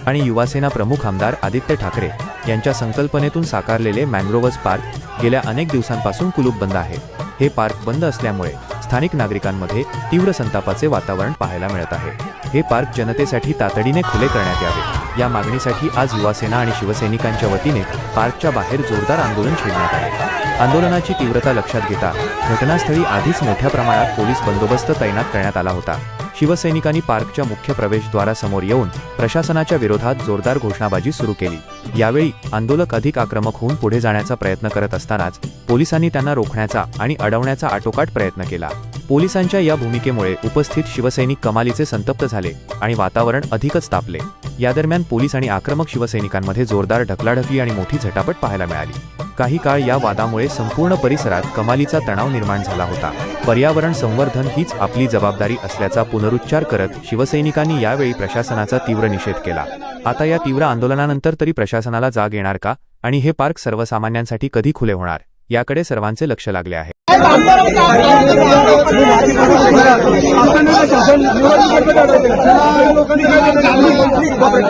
आणि युवासेना प्रमुख आमदार आदित्य ठाकरे यांच्या संकल्पनेतून साकारलेले मॅंग्रोव्हज पार्क गेल्या अनेक दिवसांपासून कुलूपबंद आहे। हे पार्क बंद असल्यामुळे स्थानिक नागरिकांमध्ये तीव्र संतापाचे वातावरण पाहायला मिळत आहे। हे पार्क जनतेसाठी तातडीने खुले करण्यात यावे या मागणीसाठी आज युवासेना आणि शिवसैनिकांच्या वतीने पार्कच्या बाहेर जोरदार आंदोलन छेडण्यात आले। आंदोलनाची तीव्रता लक्षात घेता घटनास्थळी आधीच मोठ्या प्रमाणात पोलीस बंदोबस्त तैनात करण्यात आला होता। शिवसैनिकांनी पार्कच्या मुख्य प्रवेशद्वारासमोर येऊन प्रशासनाच्या विरोधात जोरदार घोषणाबाजी सुरू केली। यावेळी आंदोलक अधिक आक्रमक होऊन पुढे जाण्याचा प्रयत्न करत असतानाच पोलिसांनी त्यांना रोखण्याचा आणि अडवण्याचा आटोकाट प्रयत्न केला। पोलिसांच्या या भूमिकेमुळे उपस्थित शिवसैनिक कमालीचे संतप्त झाले आणि वातावरण अधिकच तापले। या दरम्यान पोलीस आणि आक्रमक शिवसैनिकांमध्ये जोरदार ढकलाढकली आणि मोठी झटापट पाहायला मिळाली। काही काळ या वादामुळे संपूर्ण परिसरात कमालीचा तणाव निर्माण झाला होता। पर्यावरण संवर्धन हीच आपली जबाबदारी असल्याचा पुनरुच्चार करत शिवसैनिकांनी यावेळी प्रशासनाचा तीव्र निषेध केला। आता या तीव्र आंदोलनानंतर तरी प्रशासनाला जाग येणार का आणि हे पार्क सर्वसामान्यांसाठी कधी खुले होणार याकडे सर्वांचे लक्ष लागले आहे।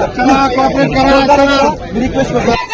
चला कॉपरेट करा।